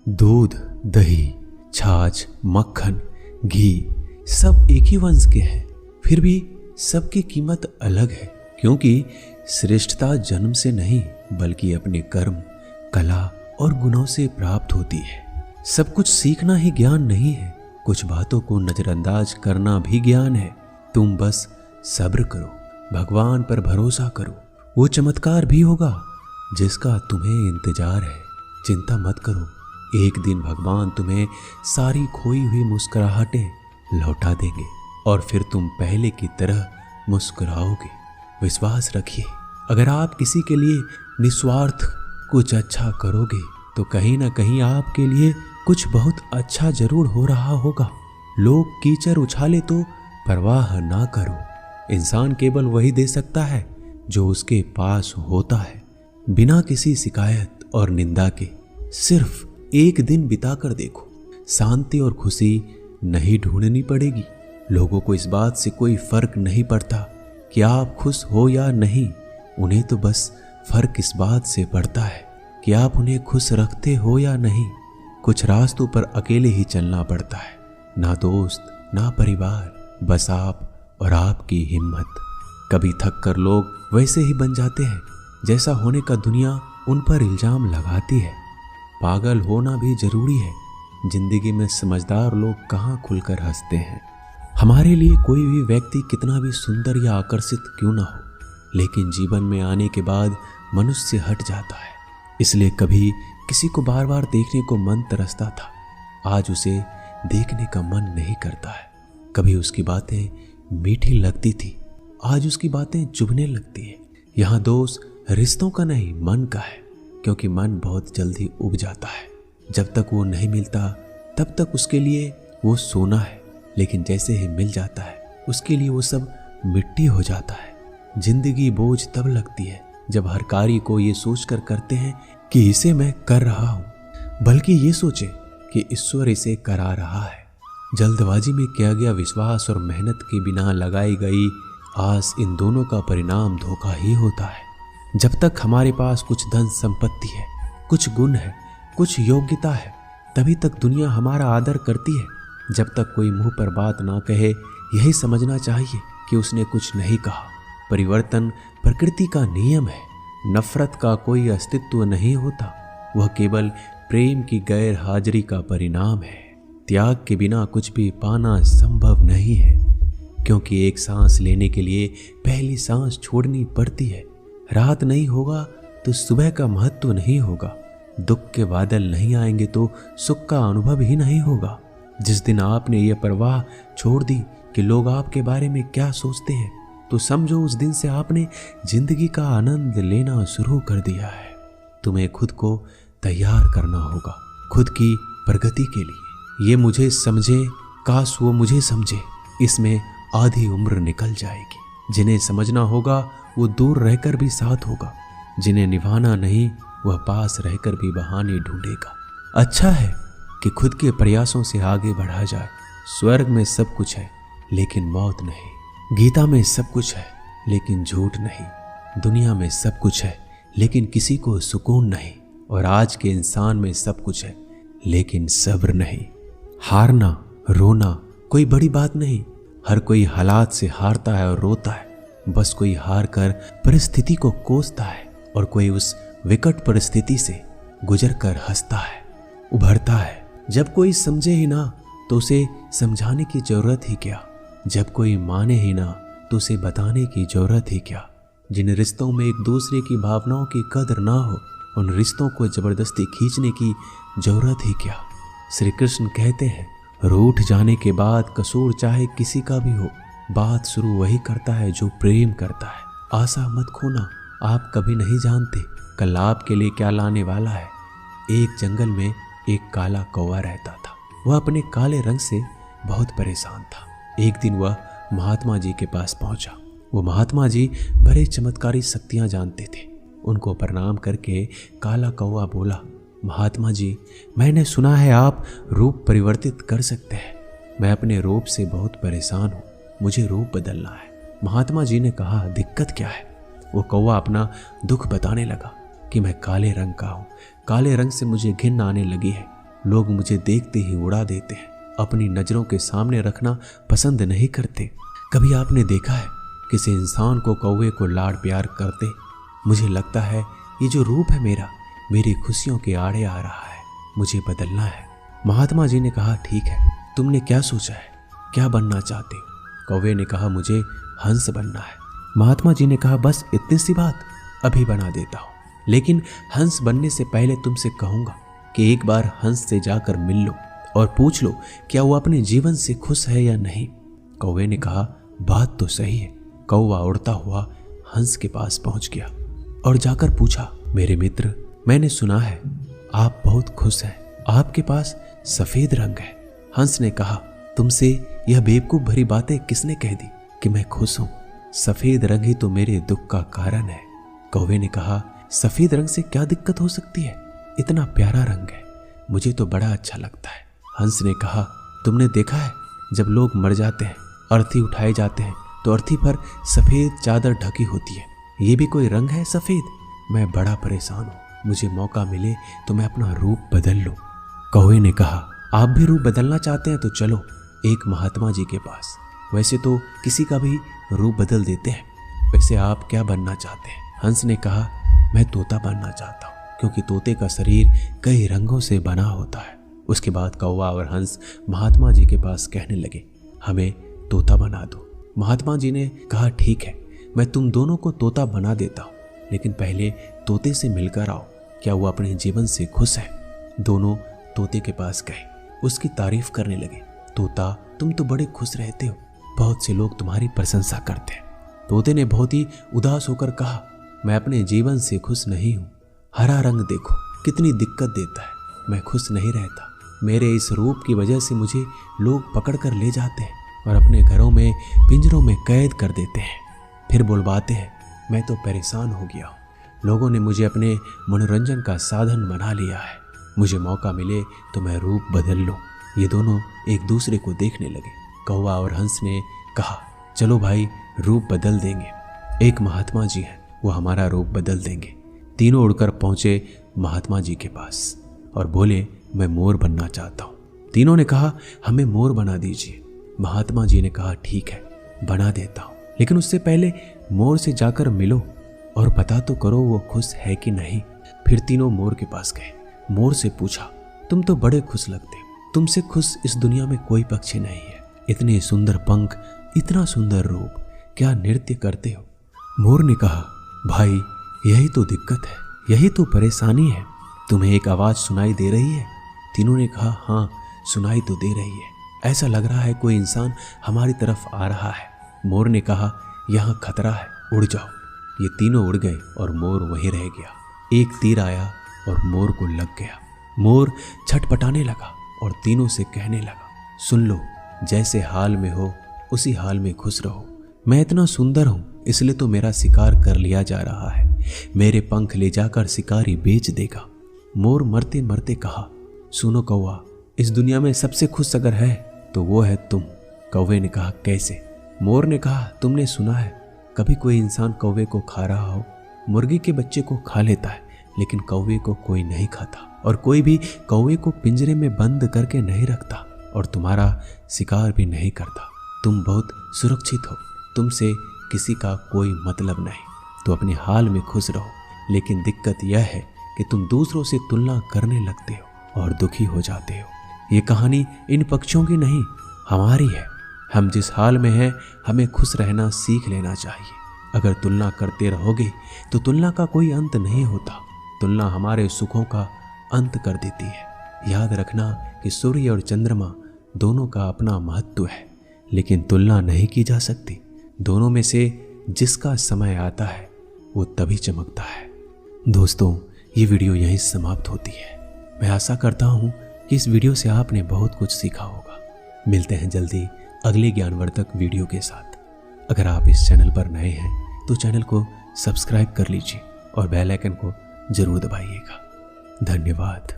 दूध, दही, छाछ, मक्खन, घी सब एक ही वंश के हैं, फिर भी सबकी कीमत अलग है, क्योंकि श्रेष्ठता जन्म से नहीं बल्कि अपने कर्म, कला और गुणों से प्राप्त होती है। सब कुछ सीखना ही ज्ञान नहीं है, कुछ बातों को नजरअंदाज करना भी ज्ञान है। तुम बस सब्र करो, भगवान पर भरोसा करो, वो चमत्कार भी होगा जिसका तुम्हें इंतजार है। चिंता मत करो, एक दिन भगवान तुम्हें सारी खोई हुई मुस्कुराहटें लौटा देंगे और फिर तुम पहले की तरह मुस्कुराओगे। विश्वास रखिए, अगर आप किसी के लिए निस्वार्थ कुछ अच्छा करोगे तो कहीं ना कहीं आपके लिए कुछ बहुत अच्छा जरूर हो रहा होगा। लोग कीचड़ उछाले तो परवाह ना करो, इंसान केवल वही दे सकता है जो उसके पास होता है। बिना किसी शिकायत और निंदा के सिर्फ एक दिन बिताकर देखो, शांति और खुशी नहीं ढूंढनी पड़ेगी। लोगों को इस बात से कोई फर्क नहीं पड़ता कि आप खुश हो या नहीं, उन्हें तो बस फर्क इस बात से पड़ता है कि आप उन्हें खुश रखते हो या नहीं। कुछ रास्तों पर अकेले ही चलना पड़ता है, ना दोस्त ना परिवार, बस आप और आपकी हिम्मत। कभी थक कर लोग वैसे ही बन जाते हैं जैसा होने का दुनिया उन पर इल्जाम लगाती है। पागल होना भी जरूरी है, जिंदगी में समझदार लोग कहाँ खुलकर हंसते हैं। हमारे लिए कोई भी व्यक्ति कितना भी सुंदर या आकर्षित क्यों ना हो, लेकिन जीवन में आने के बाद मनुष्य हट जाता है। इसलिए कभी किसी को बार बार देखने को मन तरसता था, आज उसे देखने का मन नहीं करता है। कभी उसकी बातें मीठी लगती थी, आज उसकी बातें चुभने लगती है। यहाँ दोष रिश्तों का नहीं मन का है, क्योंकि मन बहुत जल्दी उब जाता है। जब तक वो नहीं मिलता तब तक उसके लिए वो सोना है, लेकिन जैसे ही मिल जाता है उसके लिए वो सब मिट्टी हो जाता है। जिंदगी बोझ तब लगती है जब हर कार्य को ये सोचकर करते हैं कि इसे मैं कर रहा हूँ, बल्कि ये सोचे कि ईश्वर इसे करा रहा है। जल्दबाजी में किया गया विश्वास और मेहनत के बिना लगाई गई आस, इन दोनों का परिणाम धोखा ही होता है। जब तक हमारे पास कुछ धन संपत्ति है, कुछ गुण है, कुछ योग्यता है, तभी तक दुनिया हमारा आदर करती है। जब तक कोई मुंह पर बात ना कहे, यही समझना चाहिए कि उसने कुछ नहीं कहा। परिवर्तन प्रकृति का नियम है, नफरत का कोई अस्तित्व नहीं होता, वह केवल प्रेम की गैर हाजिरी का परिणाम है। त्याग के बिना कुछ भी पाना संभव नहीं है, क्योंकि एक सांस लेने के लिए पहली सांस छोड़नी पड़ती है। रात नहीं होगा तो सुबह का महत्व नहीं होगा, दुख के बादल नहीं आएंगे तो सुख का अनुभव ही नहीं होगा। जिस दिन आपने ये परवाह छोड़ दी कि लोग आपके बारे में क्या सोचते हैं, तो समझो उस दिन से आपने जिंदगी का आनंद लेना शुरू कर दिया है। तुम्हें खुद को तैयार करना होगा, खुद की प्रगति के लिए। ये मुझे समझे, काश वो मुझे समझे, इसमें आधी उम्र निकल जाएगी। जिन्हें समझना होगा वो दूर रहकर भी साथ होगा, जिन्हें निभाना नहीं वह पास रहकर भी बहाने ढूंढेगा। अच्छा है कि खुद के प्रयासों से आगे बढ़ा जाए। स्वर्ग में सब कुछ है लेकिन मौत नहीं, गीता में सब कुछ है लेकिन झूठ नहीं, दुनिया में सब कुछ है लेकिन किसी को सुकून नहीं, और आज के इंसान में सब कुछ है लेकिन सब्र नहीं। हारना रोना कोई बड़ी बात नहीं, हर कोई हालात से हारता है और रोता है। बस कोई हार कर परिस्थिति को कोसता है और कोई उस विकट परिस्थिति से गुजर कर हंसता है, उभरता है। जब कोई समझे ही ना तो उसे समझाने की जरूरत ही क्या, जब कोई माने ही ना तो उसे बताने की जरूरत ही क्या। जिन रिश्तों में एक दूसरे की भावनाओं की कदर ना हो, उन रिश्तों को जबरदस्ती खींचने की जरूरत ही क्या। श्री कृष्ण कहते हैं, रूठ जाने के बाद कसूर चाहे किसी का भी हो, बात शुरू वही करता है जो प्रेम करता है। आशा मत खोना, आप कभी नहीं जानते कल आपके लिए क्या लाने वाला है। एक जंगल में एक काला कौवा रहता था। वह अपने काले रंग से बहुत परेशान था। एक दिन वह महात्मा जी के पास पहुंचा। वो महात्मा जी बड़े चमत्कारी शक्तियां जानते थे। उनको प्रणाम करके काला कौवा बोला, महात्मा जी, मैंने सुना है आप रूप परिवर्तित कर सकते हैं। मैं अपने रूप से बहुत परेशान हूँ, मुझे रूप बदलना है। महात्मा जी ने कहा, दिक्कत क्या है? वो कौवा अपना दुख बताने लगा कि मैं काले रंग का हूँ, काले रंग से मुझे घिन आने लगी है। लोग मुझे देखते ही उड़ा देते हैं, अपनी नजरों के सामने रखना पसंद नहीं करते। कभी आपने देखा है किसी इंसान को कौवे को लाड़ प्यार करते? मुझे लगता है ये जो रूप है मेरा, मेरी खुशियों के आड़े आ रहा है, मुझे बदलना है। महात्मा जी ने कहा, ठीक है, तुमने क्या सोचा है, क्या बनना चाहते हो? कौवे ने कहा, मुझे हंस बनना है। महात्मा जी ने कहा, बस इतनी सी बात, अभी बना देता हूँ। लेकिन हंस बनने से पहले तुमसे कहूंगा कि एक बार हंस से जाकर मिल लो और पूछ लो क्या वो अपने जीवन से खुश है या नहीं। कौवे ने कहा, बात तो सही है। कौवा उड़ता हुआ हंस के पास पहुंच गया और जाकर पूछा, मेरे मित्र, मैंने सुना है आप बहुत खुश हैं, आपके पास सफेद रंग है। हंस ने कहा, तुमसे यह बेवकूफ भरी बातें किसने कह दी कि मैं खुश हूं? सफेद रंग ही तो मेरे दुख का कारण है। कौवे ने कहा, सफेद रंग से क्या दिक्कत हो सकती है? इतना प्यारा रंग है, मुझे तो बड़ा अच्छा लगता है। हंस ने कहा, तुमने देखा है जब लोग मर जाते हैं, अर्थी उठाए जाते हैं तो अर्थी पर सफेद चादर ढकी होती है, ये भी कोई रंग है सफेद? मैं बड़ा परेशान हूँ, मुझे मौका मिले तो मैं अपना रूप बदल लूं। कौवे ने कहा, आप भी रूप बदलना चाहते हैं तो चलो एक महात्मा जी के पास, वैसे तो किसी का भी रूप बदल देते हैं। वैसे आप क्या बनना चाहते हैं? हंस ने कहा, मैं तोता बनना चाहता हूँ, क्योंकि तोते का शरीर कई रंगों से बना होता है। उसके बाद कौवा और हंस महात्मा जी के पास कहने लगे, हमें तोता बना दो। महात्मा जी ने कहा, ठीक है, मैं तुम दोनों को तोता बना देता हूँ, लेकिन पहले तोते से मिलकर आओ, क्या वो अपने जीवन से खुश है? दोनों तोते के पास गए, उसकी तारीफ करने लगे। तोता, तुम तो बड़े खुश रहते हो, बहुत से लोग तुम्हारी प्रशंसा करते हैं। तोते ने बहुत ही उदास होकर कहा, मैं अपने जीवन से खुश नहीं हूँ। हरा रंग देखो कितनी दिक्कत देता है, मैं खुश नहीं रहता। मेरे इस रूप की वजह से मुझे लोग पकड़ कर ले जाते हैं और अपने घरों में पिंजरों में कैद कर देते हैं, फिर बुलवाते हैं। मैं तो परेशान हो गया हूँ, लोगों ने मुझे अपने मनोरंजन का साधन बना लिया है। मुझे मौका मिले तो मैं रूप बदल लूं। ये दोनों एक दूसरे को देखने लगे। कौवा और हंस ने कहा, चलो भाई, रूप बदल देंगे। एक महात्मा जी हैं, वो हमारा रूप बदल देंगे। तीनों उड़कर पहुंचे महात्मा जी के पास और बोले, मैं मोर बनना चाहता हूँ। तीनों ने कहा, हमें मोर बना दीजिए। महात्मा जी ने कहा, ठीक है, बना देता हूँ, लेकिन उससे पहले मोर से जाकर मिलो और पता तो करो वो खुश है कि नहीं। फिर तीनों मोर के पास गए। मोर से पूछा, तुम तो बड़े खुश लगते हो, तुमसे खुश इस दुनिया में कोई पक्षी नहीं है। इतने सुंदर पंख, इतना सुंदर रूप, क्या नृत्य करते हो? मोर ने कहा, भाई यही तो दिक्कत है, यही तो परेशानी है। तुम्हें एक आवाज सुनाई दे रही है? तीनों ने कहा, हाँ सुनाई तो दे रही है, ऐसा लग रहा है कोई इंसान हमारी तरफ आ रहा है। मोर ने कहा, यहाँ खतरा है, उड़ जाओ। ये तीनों उड़ गए और मोर वहीं रह गया। एक तीर आया और मोर को लग गया। मोर छटपटाने लगा और तीनों से कहने लगा, सुन लो, जैसे हाल में हो उसी हाल में खुश रहो। मैं इतना सुंदर हूं, इसलिए तो मेरा शिकार कर लिया जा रहा है। मेरे पंख ले जाकर शिकारी बेच देगा। मोर मरते मरते कहा, सुनो कौवा, इस दुनिया में सबसे खुश अगर है तो वो है तुम। कौवे ने कहा, कैसे? मोर ने कहा, तुमने सुना है कभी कोई इंसान कौवे को खा रहा हो? मुर्गी के बच्चे को खा लेता है, लेकिन कौवे को कोई नहीं खाता, और कोई भी कौवे को पिंजरे में बंद करके नहीं रखता और तुम्हारा शिकार भी नहीं करता। तुम बहुत सुरक्षित हो, तुमसे किसी का कोई मतलब नहीं, तो अपने हाल में खुश रहो। लेकिन दिक्कत यह है कि तुम दूसरों से तुलना करने लगते हो और दुखी हो जाते हो। ये कहानी इन पक्षियों की नहीं, हमारी है। हम जिस हाल में हैं, हमें खुश रहना सीख लेना चाहिए। अगर तुलना करते रहोगे तो तुलना का कोई अंत नहीं होता। तुलना हमारे सुखों का अंत कर देती है। याद रखना कि सूर्य और चंद्रमा दोनों का अपना महत्व है, लेकिन तुलना नहीं की जा सकती। दोनों में से जिसका समय आता है वो तभी चमकता है। दोस्तों, ये वीडियो यहीं समाप्त होती है। मैं आशा करता हूँ कि इस वीडियो से आपने बहुत कुछ सीखा होगा। मिलते हैं जल्दी अगले ज्ञानवर्धक वीडियो के साथ। अगर आप इस चैनल पर नए हैं तो चैनल को सब्सक्राइब कर लीजिए और बेल आइकन को जरूर दबाइएगा। धन्यवाद।